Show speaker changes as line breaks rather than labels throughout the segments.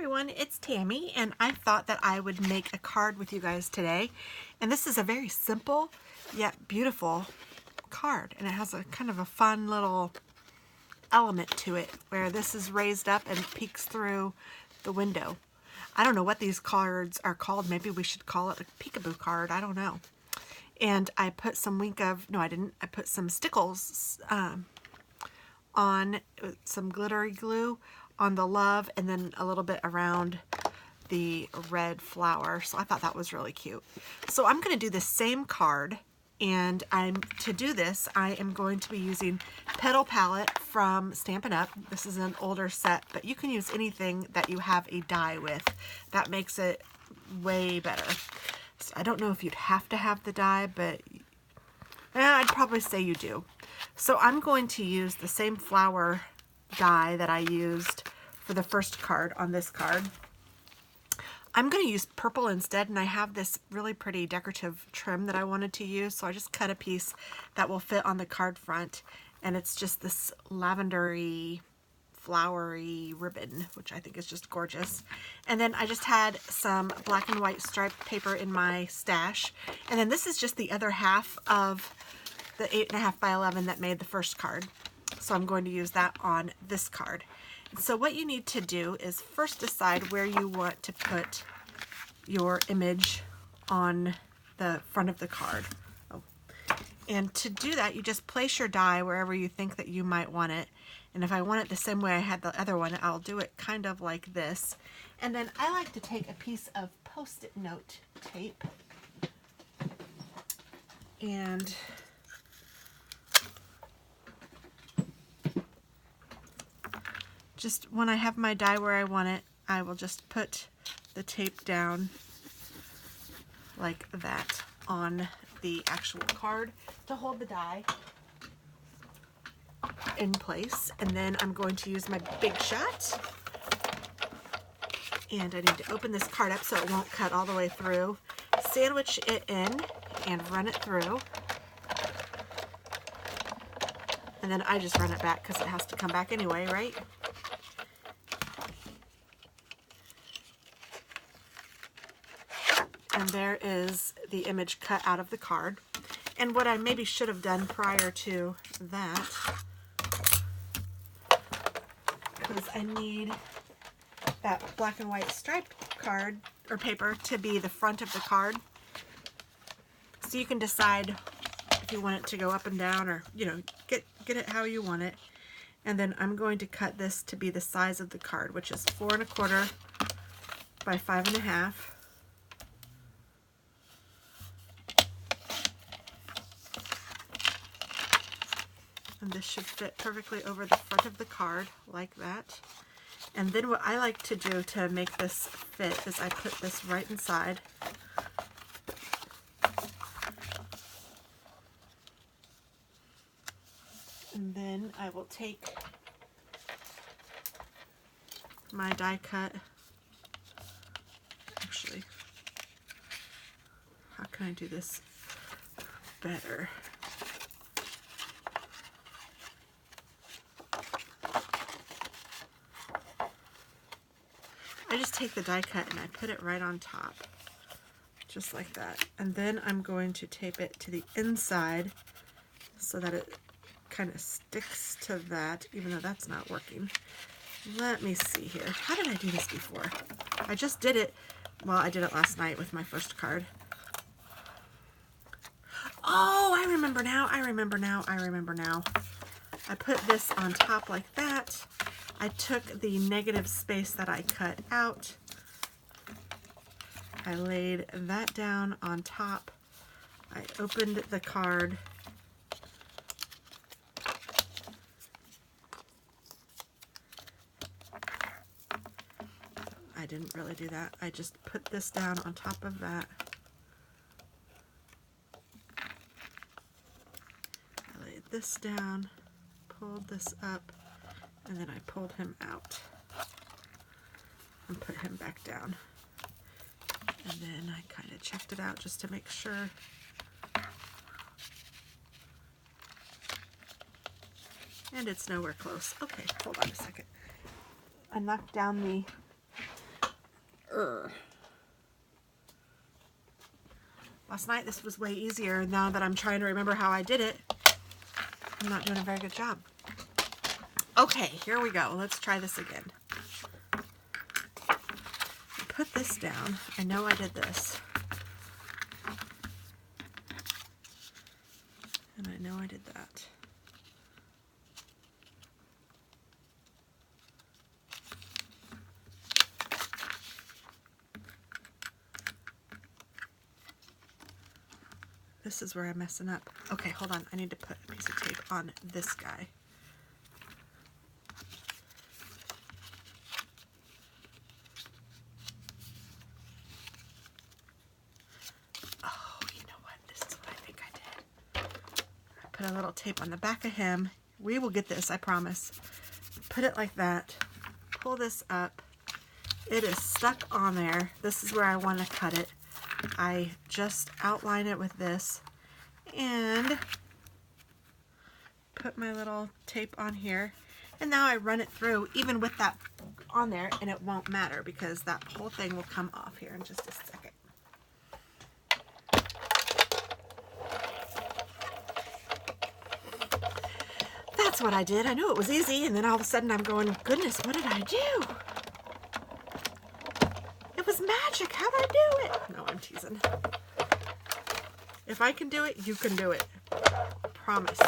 everyone, it's Tammy, and I thought that I would make a card with you guys today. And this is a very simple yet beautiful card, and it has a kind of a fun little element to it where this is raised up and peeks through the window. I don't know what these cards are called. Maybe we should call it a peekaboo card. I don't know. And I put some I put some stickles on some glittery glue on the love and then a little bit around the red flower. So I thought that was really cute. So I'm going to do the same card, and to do this I am going to be using Petal Palette from Stampin' Up. This is an older set, but you can use anything that you have a die with. That makes it way better. So I don't know if you'd have to have the die, but I'd probably say you do. So I'm going to use the same flower die that I used for the first card on this card. I'm going to use purple instead, and I have this really pretty decorative trim that I wanted to use, so I just cut a piece that will fit on the card front, and it's just this lavendery flowery ribbon, which I think is just gorgeous. And then I just had some black and white striped paper in my stash, and then this is just the other half of the 8.5 by 11 that made the first card. So I'm going to use that on this card. And so what you need to do is first decide where you want to put your image on the front of the card. Oh. And to do that, you just place your die wherever you think that you might want it. And if I want it the same way I had the other one, I'll do it kind of like this. And then I like to take a piece of Post-it note tape and just when I have my die where I want it, I will just put the tape down like that on the actual card to hold the die in place. And then I'm going to use my Big Shot, and I need to open this card up so it won't cut all the way through, sandwich it in and run it through, and then I just run it back because it has to come back anyway, right? And there is the image cut out of the card. And what I maybe should have done prior to that, because I need that black and white striped card or paper to be the front of the card. So you can decide if you want it to go up and down, or get it how you want it. And then I'm going to cut this to be the size of the card, which is 4 1/4 by 5 1/2. And this should fit perfectly over the front of the card like that. And then what I like to do to make this fit is I put this right inside. And then I will take my die cut. Actually, how can I do this better? I just take the die cut and I put it right on top, just like that. And then I'm going to tape it to the inside so that it kind of sticks to that, even though that's not working. Let me see here. How did I do this before? I just did it, well, I did it last night with my first card. Oh, I remember now. I put this on top like that. I took the negative space that I cut out. I laid that down on top. I opened the card. I didn't really do that. I just put this down on top of that. I laid this down, pulled this up, and then I pulled him out and put him back down. And then I kind of checked it out just to make sure. And it's nowhere close. Okay, hold on a second. I knocked down Last night this was way easier. Now that I'm trying to remember how I did it, I'm not doing a very good job. Okay, here we go. Let's try this again. Put this down. I know I did this. And I know I did that. This is where I'm messing up. Okay, hold on. I need to put a piece of tape on this guy. Oh, you know what? This is what I think I did. I put a little tape on the back of him. We will get this, I promise. Put it like that. Pull this up. It is stuck on there. This is where I want to cut it. I just outline it with this and put my little tape on here, and now I run it through even with that on there, and it won't matter because that whole thing will come off here in just a second. That's what I did. I knew it was easy, and then all of a sudden I'm going, goodness, what did I do? It was magic. How'd I do it? No, I'm teasing. If I can do it, you can do it. Promise.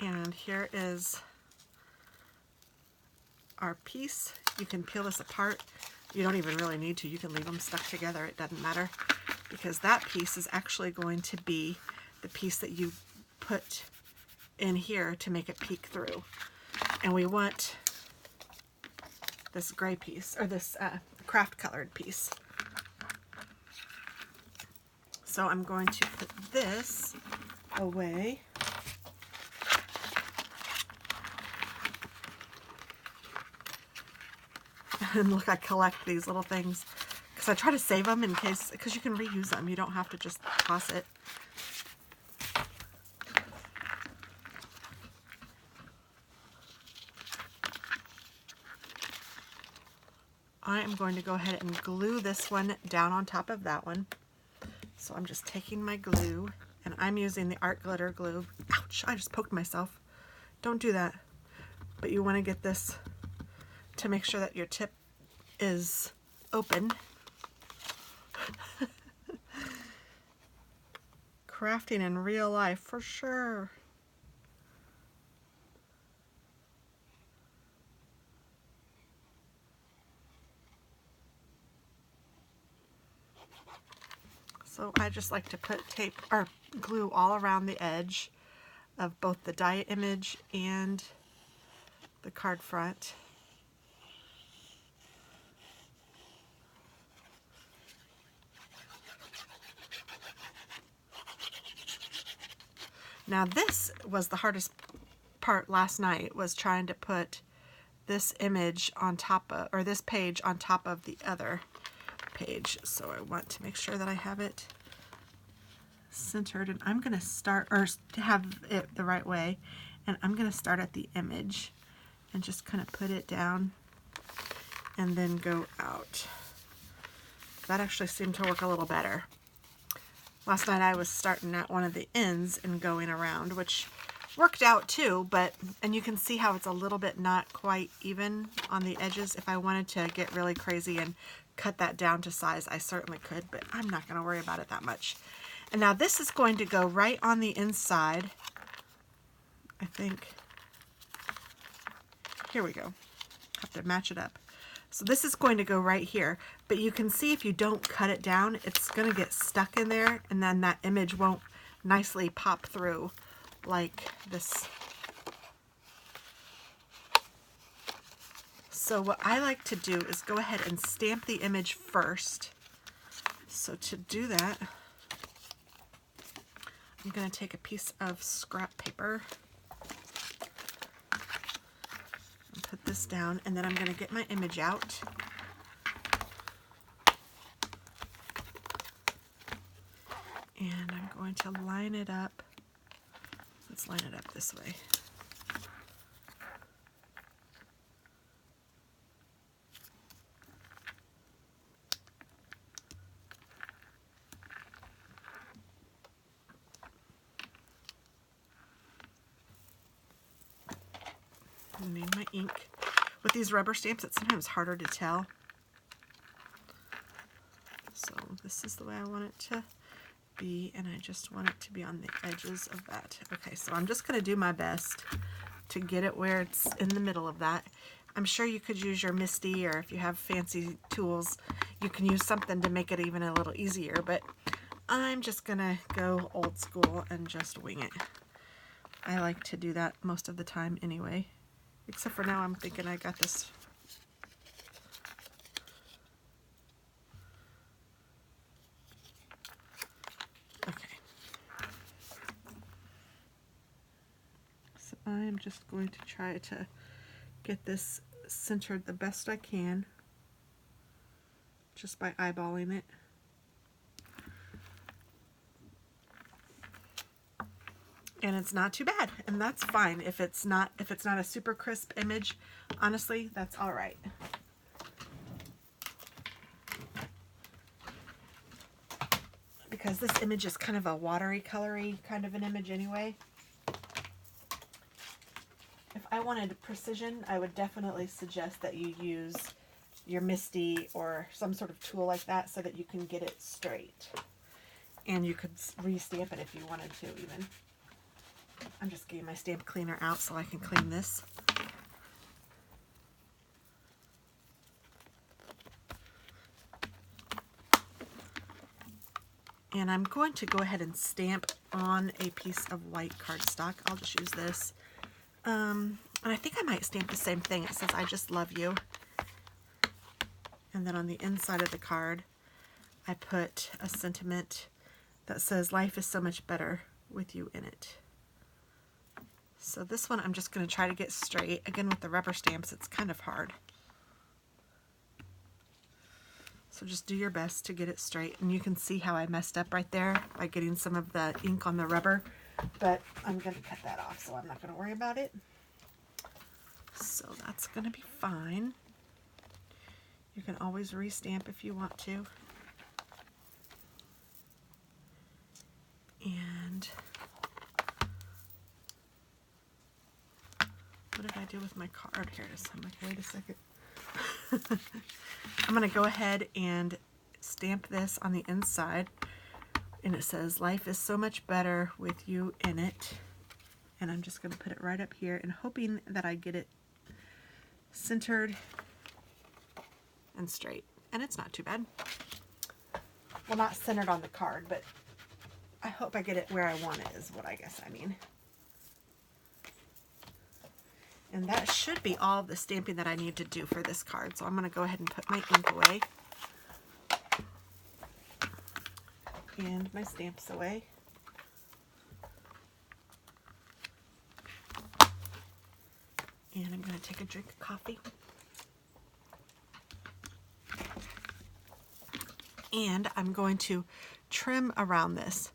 And here is our piece. You can peel this apart. You don't even really need to. You can leave them stuck together. It doesn't matter, because that piece is actually going to be the piece that you put in here to make it peek through. And we want this gray piece, or this craft colored piece. So I'm going to put this away. And look, I collect these little things because I try to save them in case, because you can reuse them. You don't have to just toss it. I am going to go ahead and glue this one down on top of that one. So I'm just taking my glue, and I'm using the art glitter glue. Ouch, I just poked myself. Don't do that. But you want to get this to make sure that your tip is open. Crafting in real life for sure. So I just like to put tape or glue all around the edge of both the die image and the card front. Now this was the hardest part last night, was trying to put this image on top of, or this page on top of the other page. So I want to make sure that I have it centered, and I'm going to start, or to have it the right way, and I'm going to start at the image and just kind of put it down and then go out. That actually seemed to work a little better. Last night I was starting at one of the ends and going around, which worked out too, but, and you can see how it's a little bit not quite even on the edges. If I wanted to get really crazy and cut that down to size, I certainly could, but I'm not going to worry about it that much. And now this is going to go right on the inside, I think. Here we go. Have to match it up. So this is going to go right here, but you can see if you don't cut it down, it's going to get stuck in there, and then that image won't nicely pop through like this. So what I like to do is go ahead and stamp the image first. So to do that, I'm going to take a piece of scrap paper and put this down, and then I'm going to get my image out. And I'm going to line it up. Let's line it up this way. I need my ink. With these rubber stamps, it's sometimes harder to tell. So this is the way I want it to be, and I just want it to be on the edges of that. Okay, so I'm just going to do my best to get it where it's in the middle of that. I'm sure you could use your MISTI, or if you have fancy tools, you can use something to make it even a little easier, but I'm just going to go old school and just wing it. I like to do that most of the time anyway. Except for now, I'm thinking I got this. Okay. So I'm just going to try to get this centered the best I can, just by eyeballing it. And it's not too bad, and that's fine. If it's not a super crisp image, honestly, that's all right. Because this image is kind of a watery, colory kind of an image anyway. If I wanted precision, I would definitely suggest that you use your MISTI or some sort of tool like that so that you can get it straight. And you could re-stamp it if you wanted to even. I'm just getting my stamp cleaner out so I can clean this. And I'm going to go ahead and stamp on a piece of white cardstock. I'll just use this. And I think I might stamp the same thing. It says, "I just love you." And then on the inside of the card, I put a sentiment that says, "Life is so much better with you in it." So this one I'm just going to try to get straight. Again, with the rubber stamps, it's kind of hard. So just do your best to get it straight. And you can see how I messed up right there by getting some of the ink on the rubber. But I'm going to cut that off, so I'm not going to worry about it. So that's going to be fine. You can always re-stamp if you want to. And what did I do with my card? Here it is. I'm like, wait a second. I'm going to go ahead and stamp this on the inside. And it says, "Life is so much better with you in it." And I'm just going to put it right up here and hoping that I get it centered and straight. And it's not too bad. Well, not centered on the card, but I hope I get it where I want it is what I guess I mean. And that should be all the stamping that I need to do for this card. So I'm going to go ahead and put my ink away. And my stamps away. And I'm going to take a drink of coffee. And I'm going to trim around this.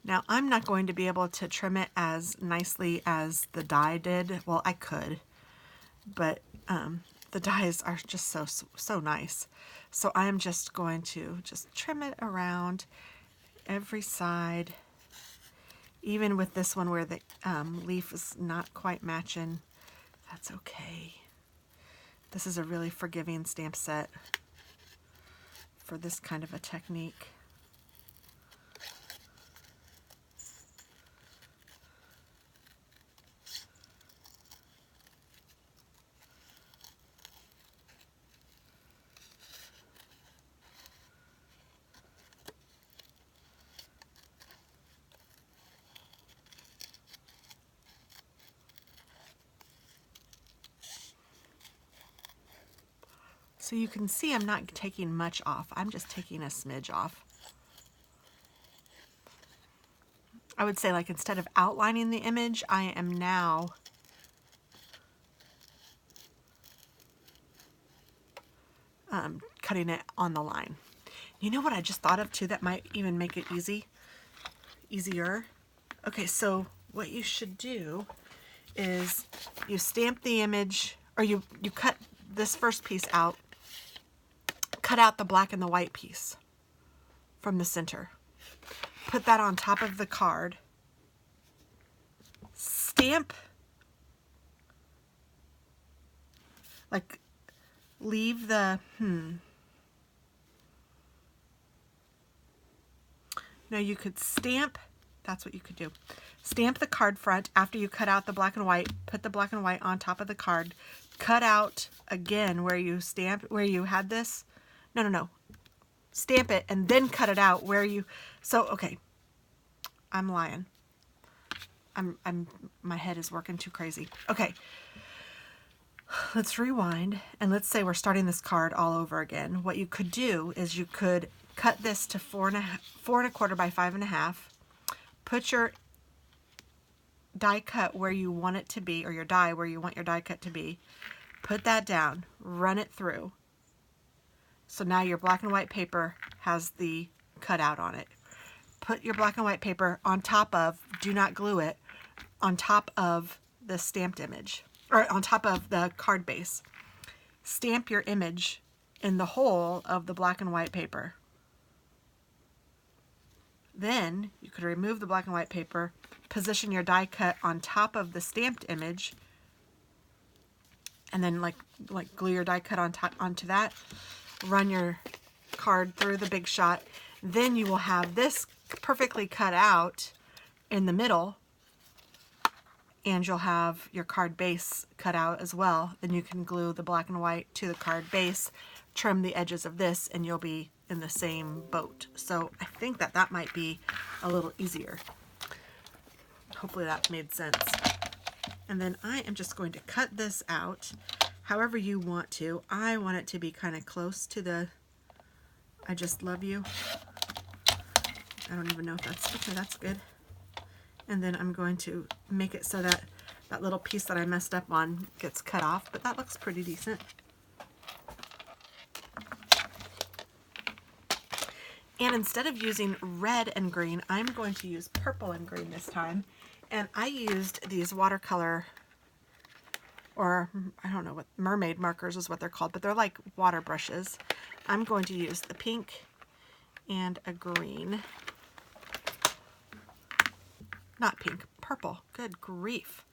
Now, I'm not going to be able to trim it as nicely as the die did. Well, I could, but the dies are just so nice. So I'm just going to just trim it around every side. Even with this one where the leaf is not quite matching, that's okay. This is a really forgiving stamp set for this kind of a technique. So you can see I'm not taking much off. I'm just taking a smidge off. I would say, like, instead of outlining the image, I am now cutting it on the line. You know what I just thought of too that might even make it easy? easier. Okay, so what you should do is you stamp the image, or you cut this first piece out, cut out the black and the white piece from the center. Put that on top of the card. Stamp, like leave the, No, you could stamp, that's what you could do. Stamp the card front after you cut out the black and white, put the black and white on top of the card, cut out again where you stamped, where you had this. No. Stamp it and then cut it out where you, so, okay, I'm lying. My head is working too crazy. Okay, let's rewind and let's say we're starting this card all over again. What you could do is you could cut this to 4¼ by 5½. Put your die cut where you want it to be, or your die where you want your die cut to be. Put that down, run it through. So now your black and white paper has the cutout on it. Put your black and white paper on top of, do not glue it, on top of the stamped image, or on top of the card base. Stamp your image in the hole of the black and white paper. Then you could remove the black and white paper, position your die cut on top of the stamped image, and then like glue your die cut on top onto that. Run your card through the Big Shot. Then you will have this perfectly cut out in the middle, and you'll have your card base cut out as well. Then you can glue the black and white to the card base, trim the edges of this, and you'll be in the same boat. So I think that that might be a little easier. Hopefully that made sense. And then I am just going to cut this out however you want to. I want it to be kind of close to the I just love you. I don't even know if that's, okay, that's good. And then I'm going to make it so that that little piece that I messed up on gets cut off, but that looks pretty decent. And instead of using red and green, I'm going to use purple and green this time. And I used these watercolor, or I don't know what, mermaid markers is what they're called, but they're like water brushes. I'm going to use the pink and a green. Not pink, purple. Good grief.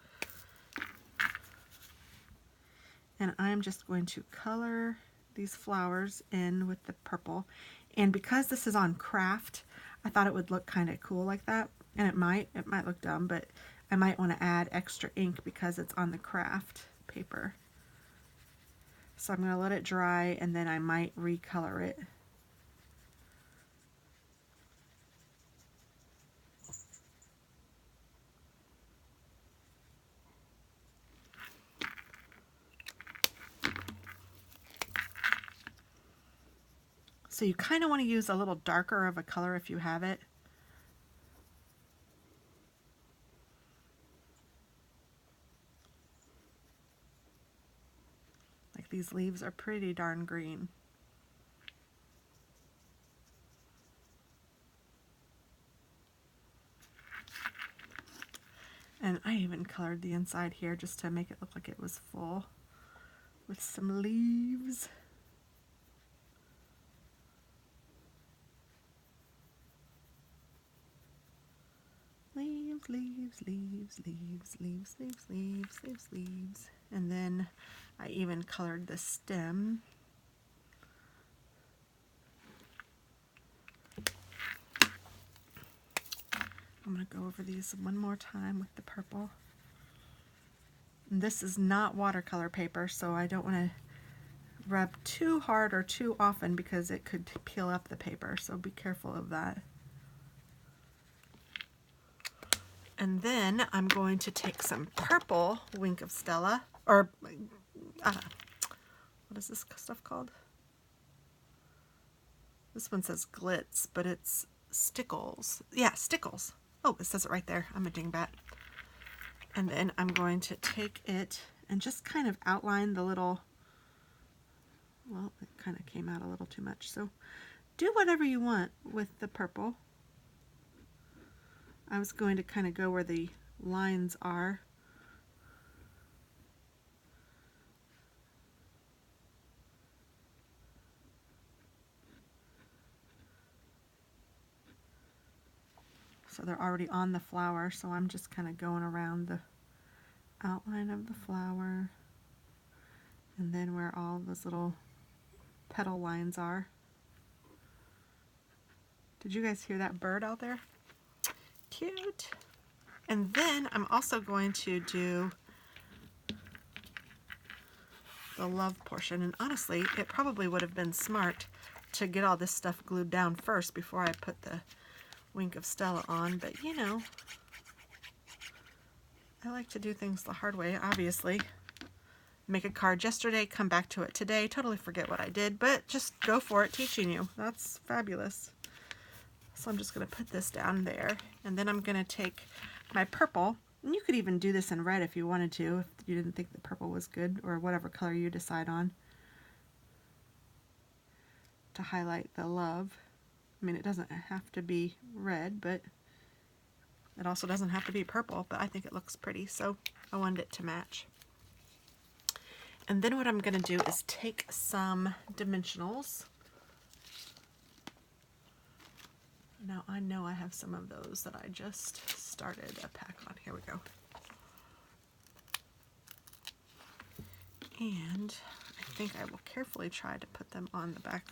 And I'm just going to color these flowers in with the purple. And because this is on craft, I thought it would look kind of cool like that. And it might look dumb, but I might want to add extra ink because it's on the craft paper. So I'm going to let it dry and then I might recolor it. So you kind of want to use a little darker of a color if you have it. Like these leaves are pretty darn green. And I even colored the inside here just to make it look like it was full with some leaves. Leaves, leaves, leaves, leaves, leaves, leaves, leaves, leaves, leaves. And then I even colored the stem. I'm going to go over these one more time with the purple. And this is not watercolor paper, so I don't want to rub too hard or too often because it could peel up the paper, so be careful of that. And then I'm going to take some purple Wink of Stella, or what is this stuff called? This one says glitz, but it's stickles. Yeah, stickles. Oh, it says it right there. I'm a dingbat. And then I'm going to take it and just kind of outline the little, well, it kind of came out a little too much. So do whatever you want with the purple. I was going to kind of go where the lines are. So they're already on the flower, so I'm just kind of going around the outline of the flower and then where all those little petal lines are. Did you guys hear that bird out there? Cute. And then I'm also going to do the love portion, and honestly it probably would have been smart to get all this stuff glued down first before I put the Wink of Stella on, but you know, I like to do things the hard way, obviously. Make a card yesterday, come back to it today, totally forget what I did, but just go for it teaching you. That's fabulous. So I'm just going to put this down there, and then I'm going to take my purple, and you could even do this in red if you wanted to, if you didn't think the purple was good, or whatever color you decide on, to highlight the love. I mean, it doesn't have to be red, but it also doesn't have to be purple, but I think it looks pretty, so I wanted it to match. And then what I'm going to do is take some dimensionals. Now I know I have some of those that I just started a pack on. Here we go. And I think I will carefully try to put them on the back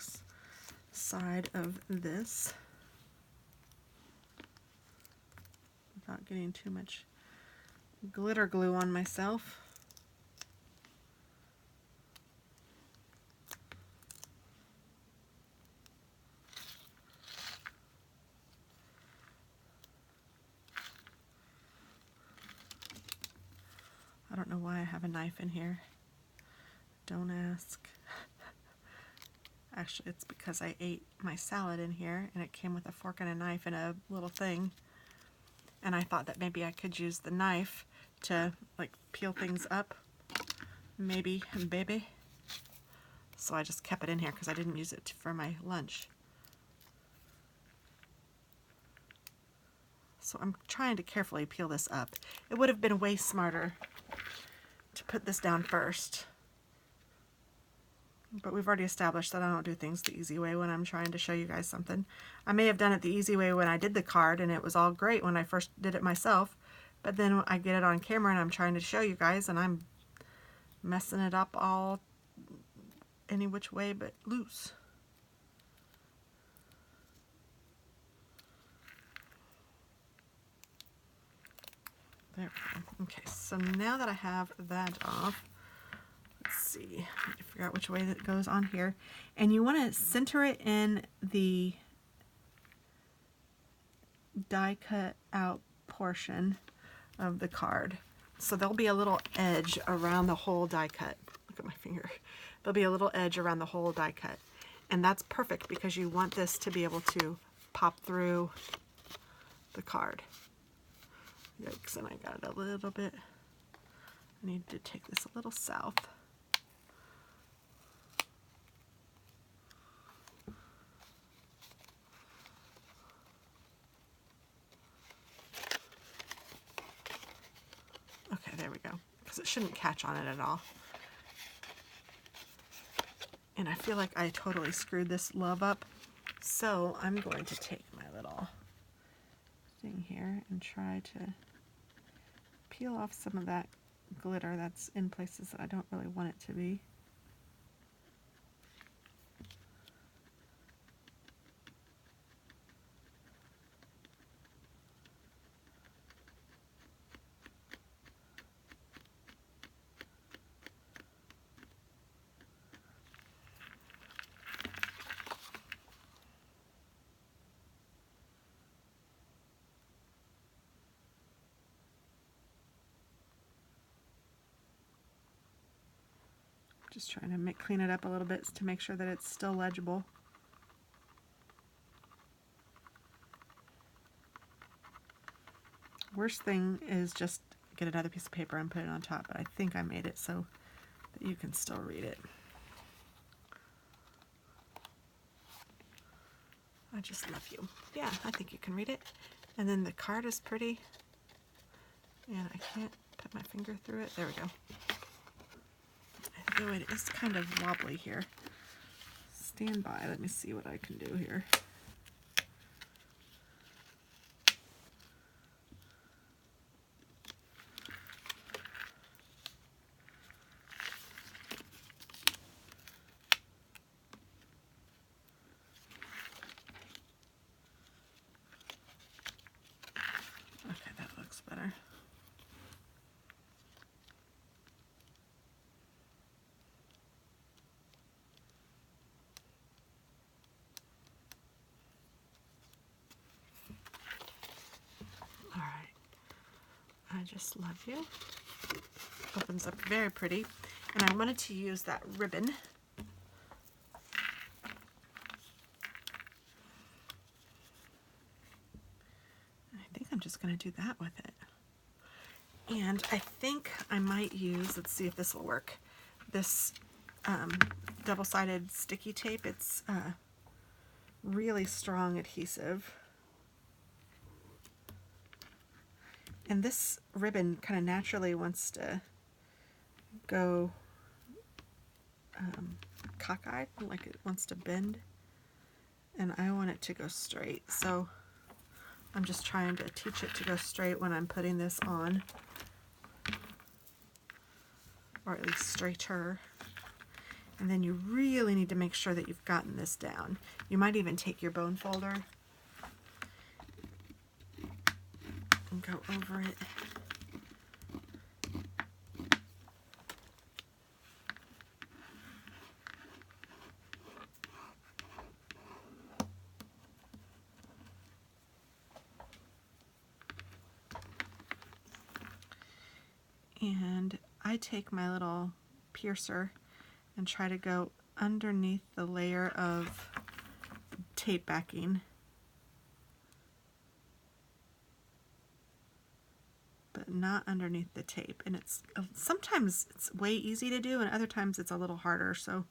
side of this without getting too much glitter glue on myself. I don't know why I have a knife in here. Don't ask. Actually, it's because I ate my salad in here and it came with a fork and a knife and a little thing. And I thought that maybe I could use the knife to like peel things up. Maybe, baby. So I just kept it in here because I didn't use it for my lunch. So I'm trying to carefully peel this up. It would have been way smarter to put this down first. But we've already established that I don't do things the easy way when I'm trying to show you guys something. I may have done it the easy way when I did the card and it was all great when I first did it myself, but then I get it on camera and I'm trying to show you guys and I'm messing it up all any which way but loose. There we go. Okay, so now that I have that off, let's see, I need to figure out which way that goes on here. And you want to center it in the die cut out portion of the card. So there'll be a little edge around the whole die cut. Look at my finger. There'll be a little edge around the whole die cut. And that's perfect because you want this to be able to pop through the card. Yikes, and I got it a little bit. I need to take this a little south. Okay, there we go. Because it shouldn't catch on it at all. And I feel like I totally screwed this love up. So I'm going to take my little thing here and try to peel off some of that glitter that's in places that I don't really want it to be. Just trying to clean it up a little bit to make sure that it's still legible. Worst thing is just get another piece of paper and put it on top, but I think I made it so that you can still read it. I just love you. Yeah, I think you can read it. And then the card is pretty. And I can't put my finger through it. There we go. Though it is kind of wobbly here. Stand by. Let me see what I can do here. Okay, that looks better. All right. I just love you. Opens up very pretty. And I wanted to use that ribbon. I think I'm just going to do that with it. And I think I might use, let's see if this will work, this double-sided sticky tape. It's really strong adhesive. And this ribbon kind of naturally wants to go cockeyed, like it wants to bend. And I want it to go straight. So I'm just trying to teach it to go straight when I'm putting this on. Or at least straighter. And then you really need to make sure that you've gotten this down. You might even take your bone folder and go over it. And I take my little piercer and try to go underneath the layer of tape backing. But not underneath the tape. And it's sometimes it's way easy to do and other times it's a little harder. So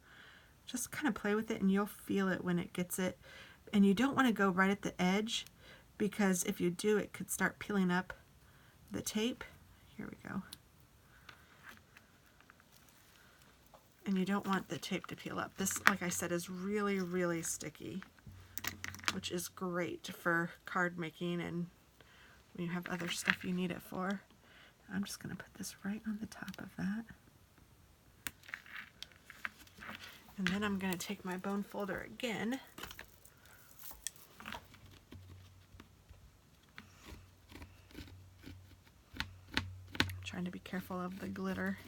just kind of play with it and you'll feel it when it gets it. And you don't want to go right at the edge because if you do, it could start peeling up the tape. Here we go. And you don't want the tape to peel up. This, like I said, is really, really sticky, which is great for card making and when you have other stuff you need it for. I'm just going to put this right on the top of that. And then I'm going to take my bone folder again. Trying to be careful of the glitter.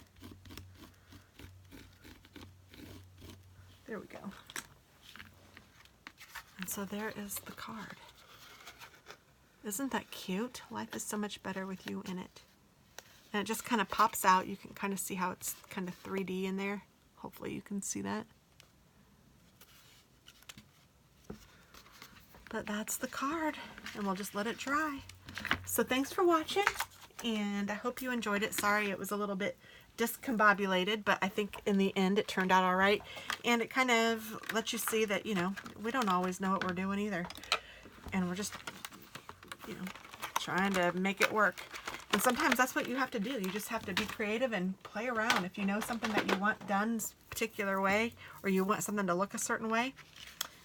There we go. And so there is the card. Isn't that cute? Life is so much better with you in it. And it just kind of pops out. You can kind of see how it's kind of 3D in there. Hopefully you can see that. But that's the card. And we'll just let it dry. So thanks for watching. And I hope you enjoyed it. Sorry it was a little bit discombobulated, but I think in the end it turned out all right. And it kind of lets you see that, you know, we don't always know what we're doing either. And we're just, you know, trying to make it work. And sometimes that's what you have to do. You just have to be creative and play around. If you know something that you want done a particular way, or you want something to look a certain way,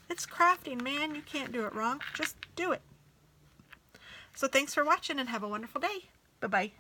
it's crafting, man. You can't do it wrong. Just do it. So thanks for watching and have a wonderful day. Bye-bye.